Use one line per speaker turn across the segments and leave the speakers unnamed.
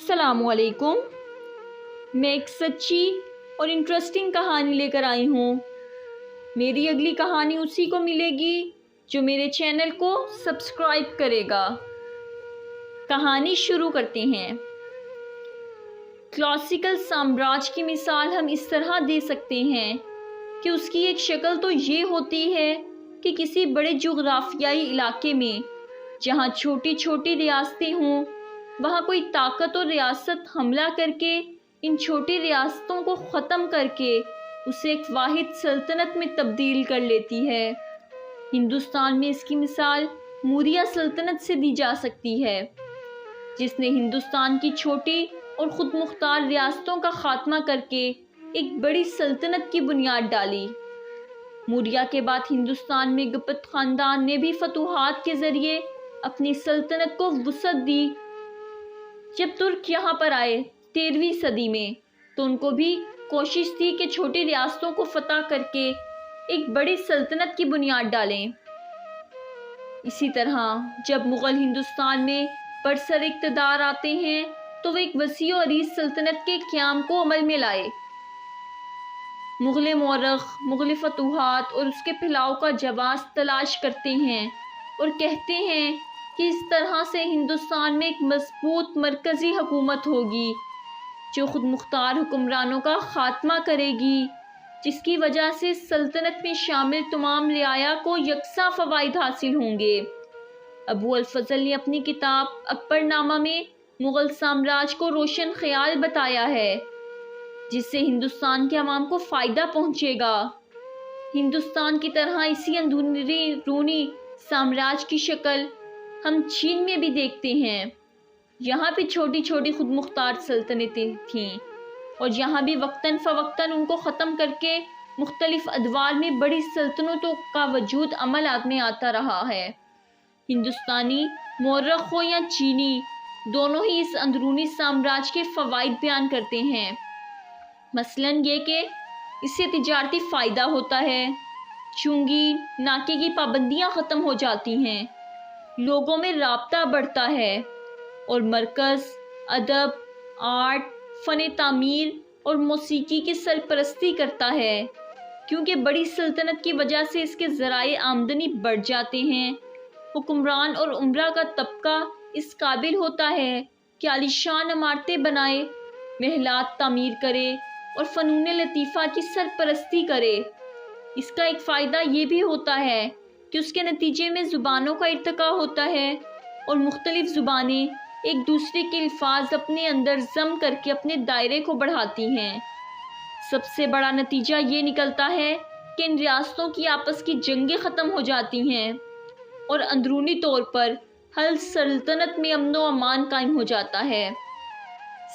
السلام علیکم۔ میں ایک سچی اور انٹرسٹنگ کہانی لے کر آئی ہوں۔ میری اگلی کہانی اسی کو ملے گی جو میرے چینل کو سبسکرائب کرے گا۔ کہانی شروع کرتے ہیں۔ کلاسیکل سامراج کی مثال ہم اس طرح دے سکتے ہیں کہ اس کی ایک شکل تو یہ ہوتی ہے کہ کسی بڑے جغرافیائی علاقے میں جہاں چھوٹی چھوٹی ریاستیں ہوں، وہاں کوئی طاقت اور ریاست حملہ کر کے ان چھوٹی ریاستوں کو ختم کر کے اسے ایک واحد سلطنت میں تبدیل کر لیتی ہے۔ ہندوستان میں اس کی مثال موریہ سلطنت سے دی جا سکتی ہے، جس نے ہندوستان کی چھوٹی اور خود مختار ریاستوں کا خاتمہ کر کے ایک بڑی سلطنت کی بنیاد ڈالی۔ موریہ کے بعد ہندوستان میں گپت خاندان نے بھی فتوحات کے ذریعے اپنی سلطنت کو وسعت دی۔ جب ترک یہاں پر آئے 13ویں صدی میں تو ان کو بھی کوشش تھی کہ چھوٹی ریاستوں کو فتح کر کے ایک بڑی سلطنت کی بنیاد ڈالیں۔ اسی طرح جب مغل ہندوستان میں برسر اقتدار آتے ہیں تو وہ ایک وسیع و عریض سلطنت کے قیام کو عمل میں لائے۔ مغل مورخ مغل فتوحات اور اس کے پھیلاؤ کا جواز تلاش کرتے ہیں اور کہتے ہیں کہ اس طرح سے ہندوستان میں ایک مضبوط مرکزی حکومت ہوگی جو خود مختار حکمرانوں کا خاتمہ کرے گی، جس کی وجہ سے سلطنت میں شامل تمام رعایا کو یکساں فوائد حاصل ہوں گے۔ ابو الفضل نے اپنی کتاب اکبر نامہ میں مغل سامراج کو روشن خیال بتایا ہے جس سے ہندوستان کے عوام کو فائدہ پہنچے گا۔ ہندوستان کی طرح اسی اندرونی سامراج کی شکل ہم چین میں بھی دیکھتے ہیں۔ یہاں بھی چھوٹی چھوٹی خود مختار سلطنتیں تھیں اور یہاں بھی وقتاً فوقتاً ان کو ختم کر کے مختلف ادوار میں بڑی سلطنتوں کا وجود عمل میں آتا رہا ہے۔ ہندوستانی مورخ ہو یا چینی، دونوں ہی اس اندرونی سامراج کے فوائد بیان کرتے ہیں۔ مثلاً یہ کہ اس سے تجارتی فائدہ ہوتا ہے، چونگی ناکے کی پابندیاں ختم ہو جاتی ہیں، لوگوں میں رابطہ بڑھتا ہے اور مرکز ادب، آرٹ، فن تعمیر اور موسیقی کی سرپرستی کرتا ہے، کیونکہ بڑی سلطنت کی وجہ سے اس کے ذرائع آمدنی بڑھ جاتے ہیں۔ حکمران اور امراء کا طبقہ اس قابل ہوتا ہے کہ عالیشان عمارتیں بنائے، محلات تعمیر کرے اور فنون لطیفہ کی سرپرستی کرے۔ اس کا ایک فائدہ یہ بھی ہوتا ہے کہ اس کے نتیجے میں زبانوں کا ارتقاء ہوتا ہے اور مختلف زبانیں ایک دوسرے کے الفاظ اپنے اندر ضم کر کے اپنے دائرے کو بڑھاتی ہیں۔ سب سے بڑا نتیجہ یہ نکلتا ہے کہ ان ریاستوں کی آپس کی جنگیں ختم ہو جاتی ہیں اور اندرونی طور پر ہر سلطنت میں امن و امان قائم ہو جاتا ہے۔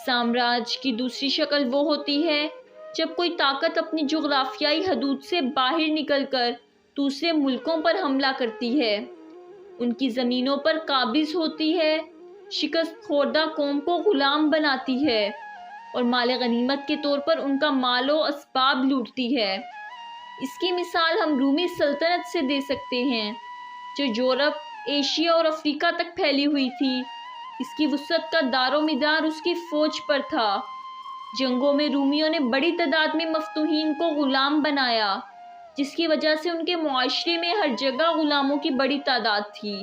سامراج کی دوسری شکل وہ ہوتی ہے جب کوئی طاقت اپنی جغرافیائی حدود سے باہر نکل کر دوسرے ملکوں پر حملہ کرتی ہے، ان کی زمینوں پر قابض ہوتی ہے، شکست خوردہ قوم کو غلام بناتی ہے اور مال غنیمت کے طور پر ان کا مال و اسباب لوٹتی ہے۔ اس کی مثال ہم رومی سلطنت سے دے سکتے ہیں جو یورپ، ایشیا اور افریقہ تک پھیلی ہوئی تھی۔ اس کی وسعت کا دار و مدار اس کی فوج پر تھا۔ جنگوں میں رومیوں نے بڑی تعداد میں مفتوحین کو غلام بنایا، جس کی وجہ سے ان کے معاشرے میں ہر جگہ غلاموں کی بڑی تعداد تھی۔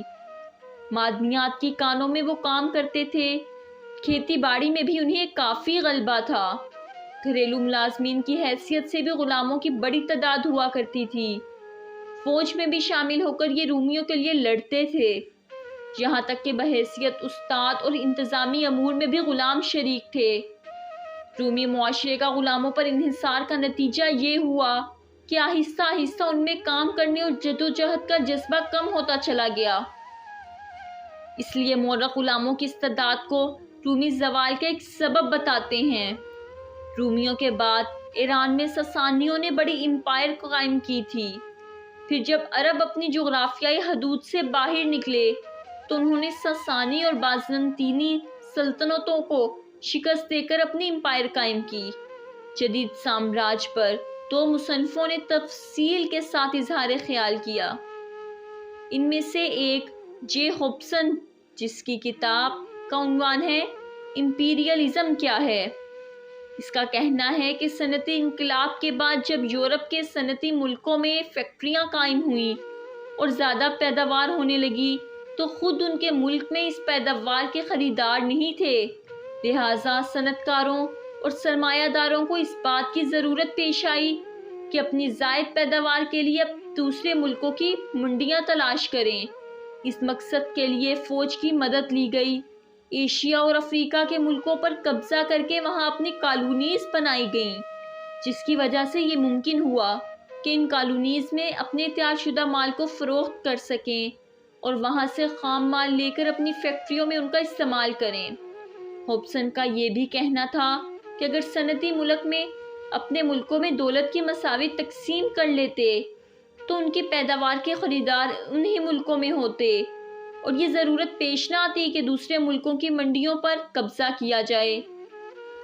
معدنیات کی کانوں میں وہ کام کرتے تھے، کھیتی باڑی میں بھی انہیں کافی غلبہ تھا، گھریلو ملازمین کی حیثیت سے بھی غلاموں کی بڑی تعداد ہوا کرتی تھی۔ فوج میں بھی شامل ہو کر یہ رومیوں کے لیے لڑتے تھے، یہاں تک کہ بحیثیت استاد اور انتظامی امور میں بھی غلام شریک تھے۔ رومی معاشرے کا غلاموں پر انحصار کا نتیجہ یہ ہوا کہ آہستہ آہستہ ان میں کام کرنے اور جدوجہد کا جذبہ کم ہوتا چلا گیا۔ اس لیے مورخ غلاموں کی اس تعداد کو رومی زوال کا ایک سبب بتاتے ہیں۔ رومیوں کے بعد ایران میں ساسانیوں نے بڑی امپائر قائم کی تھی۔ پھر جب عرب اپنی جغرافیائی حدود سے باہر نکلے تو انہوں نے ساسانی اور بازنطینی سلطنتوں کو شکست دے کر اپنی امپائر قائم کی۔ جدید سامراج پر دو مصنفوں نے تفصیل کے ساتھ اظہار خیال کیا۔ ان میں سے ایک جے ہوبسن، جس کی کتاب کا عنوان ہے امپیریلزم کیا ہے؟ اس کا کہنا ہے کہ صنعتی انقلاب کے بعد جب یورپ کے صنعتی ملکوں میں فیکٹریاں قائم ہوئیں اور زیادہ پیداوار ہونے لگی تو خود ان کے ملک میں اس پیداوار کے خریدار نہیں تھے، لہٰذا صنعت کاروں اور سرمایہ داروں کو اس بات کی ضرورت پیش آئی کہ اپنی زائد پیداوار کے لیے دوسرے ملکوں کی منڈیاں تلاش کریں۔ اس مقصد کے لیے فوج کی مدد لی گئی۔ ایشیا اور افریقہ کے ملکوں پر قبضہ کر کے وہاں اپنی کالونیز بنائی گئیں، جس کی وجہ سے یہ ممکن ہوا کہ ان کالونیز میں اپنے تیار شدہ مال کو فروخت کر سکیں اور وہاں سے خام مال لے کر اپنی فیکٹریوں میں ان کا استعمال کریں۔ ہوبسن کا یہ بھی کہنا تھا کہ اگر صنعتی ملک میں اپنے ملکوں میں دولت کی مساوی تقسیم کر لیتے تو ان کی پیداوار کے خریدار انہی ملکوں میں ہوتے اور یہ ضرورت پیش نہ آتی کہ دوسرے ملکوں کی منڈیوں پر قبضہ کیا جائے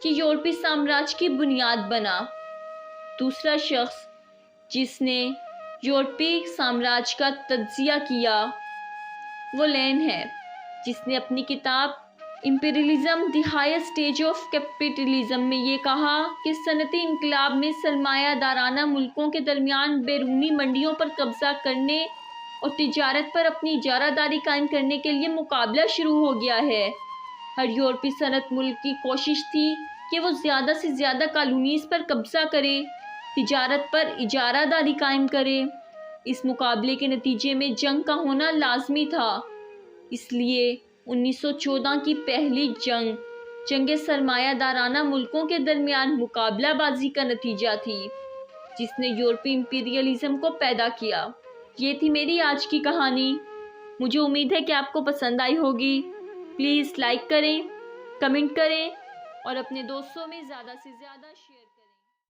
کہ یورپی سامراج کی بنیاد بنا۔ دوسرا شخص جس نے یورپی سامراج کا تجزیہ کیا وہ لین ہے، جس نے اپنی کتاب imperialism the higher stage of capitalism میں یہ کہا کہ صنعتی انقلاب میں سرمایہ دارانہ ملکوں کے درمیان بیرونی منڈیوں پر قبضہ کرنے اور تجارت پر اپنی اجارہ داری قائم کرنے کے لیے مقابلہ شروع ہو گیا ہے۔ ہر یورپی صنعت ملک کی کوشش تھی کہ وہ زیادہ سے زیادہ کالونیز پر قبضہ کرے، تجارت پر اجارہ داری قائم کرے۔ اس مقابلے کے نتیجے میں جنگ کا ہونا لازمی تھا، اس لیے 1914 کی پہلی جنگ سرمایہ دارانہ ملکوں کے درمیان مقابلہ بازی کا نتیجہ تھی، جس نے یورپی امپیریلزم کو پیدا کیا۔ یہ تھی میری آج کی کہانی۔ مجھے امید ہے کہ آپ کو پسند آئی ہوگی۔ پلیز لائک کریں، کمنٹ کریں اور اپنے دوستوں میں زیادہ سے زیادہ شیئر کریں۔